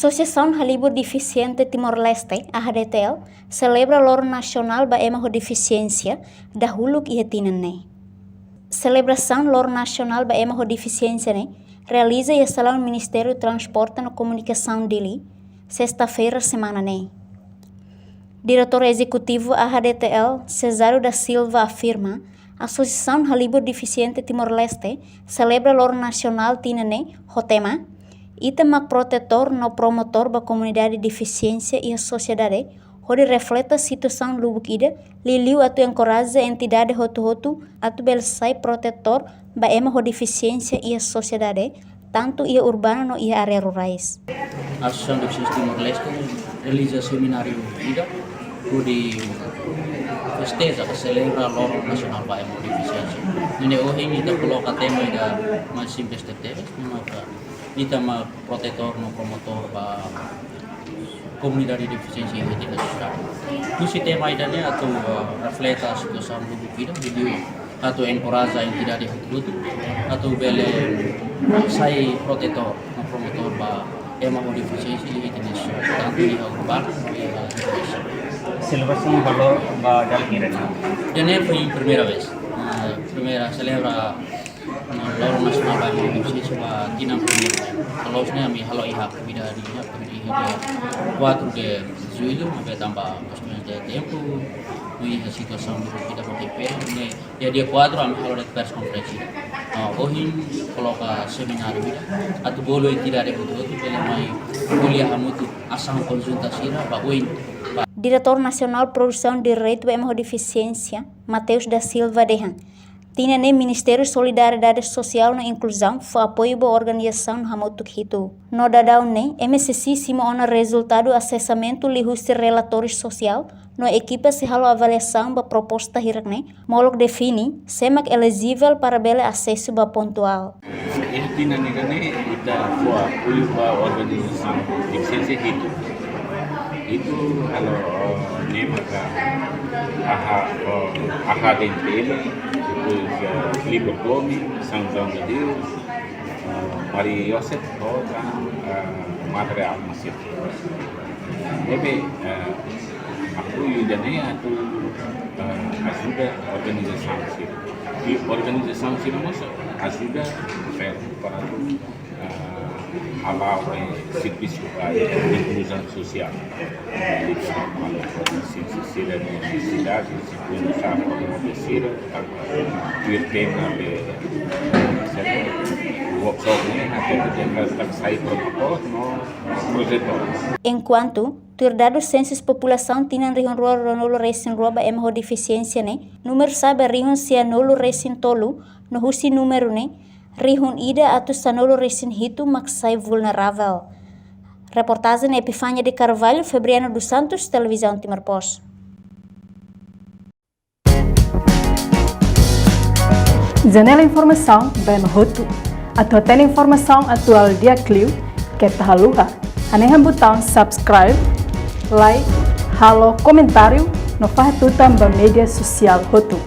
Associação Halibur Deficiente Timor-Leste, AHDTL, celebra Loro Nacional ba ema ho deficiência da huluk e retinane. Celebração Loro Nacional ba ema ho deficiência ne realiza e salão Ministério do Transporte e Comunicação dele, sexta-feira semana ne. Diretor Executivo AHDTL, Cesário da Silva, afirma: a Associação Halibur Deficiente Timor-Leste celebra Loro Nacional tinane ho tema Itama protetor no promotor da comunidade de deficiência e a sociedade, onde reflete a situação lubuk ida, liliu atu encoraja a entidade hotu atu belsai protetor ba ema ho deficiência e a sociedade, tanto ia urbana no ia área rurais. A Associação de Deficiência Timor-Leste realiza seminário ida, onde festeja, celebra Loro Nacional ba ema ho deficiência. Nene hoje kita coloca tema ida mais simples de teres, kita ma protetor no promotor ba comunidade de deficiência e etika social. Tu sistema idane atau refleta a situação do vida, video atau encoraja a entidade hutu atau bele sai protetor no promotor ba ema ho deficiência e etika social. Tanto di urbano e celebração valor ba dal kirana. Dene foi primeira vez. Primeira celebra Loro Nasional ba ema ho deficiência ba tinang primeira. Kalau kami halo ihak bida di 4 de julho vai tambah questões de tempo e a situação do que kita ya dia 4 kami halo de press conference hoje coloca seminário atau bolo tidak ada betul pela mai kuliah mutu asam konsultasi ba oin. Diretor Nacional Produção de Direito e Deficiência, Mateus da Silva Dehan, tinha no Ministério Solidariedade Social e Inclusão foi apoio da organização Hamotuk Hitu. No dadau ne, MSC simo ona resultado acessamento lihusti relatórios social, no equipa se halo avaliação ba proposta hirne, molok defini, semak elegível para bela acesso ba pontual. Ini tina negane ita foi apoio ba organização deficiência Hitu. Itu kalau nema ka aha dentele depois Libro Gomes, São João de Deus, Maria Joseph, Madre Almasir. Jadi apoio dane atau ajuda organização sih. Di organisasi sih masuk ajuda para halal serviço inclusão social. Então, a cidade se começar a acontecer, ter tema de workshop até que sair promotor no projeto. Enquanto dados census população tinham região rural nolo resin roba ema ho deficiência ne, número sabe região sia nolo resin tolu, no husi número ne, região ida atau sanolo resin hitu maksai vulnerável. Reportagem Epifânia de Carvalho, Febriano dos Santos, Televisão Timor Post. Janela Informação, bem Hutu. Atau tem informação atual dia Clio, que tá haluha. Anehan botão subscribe, like, halo, comentário, no faz tudo também mídia social Hutu.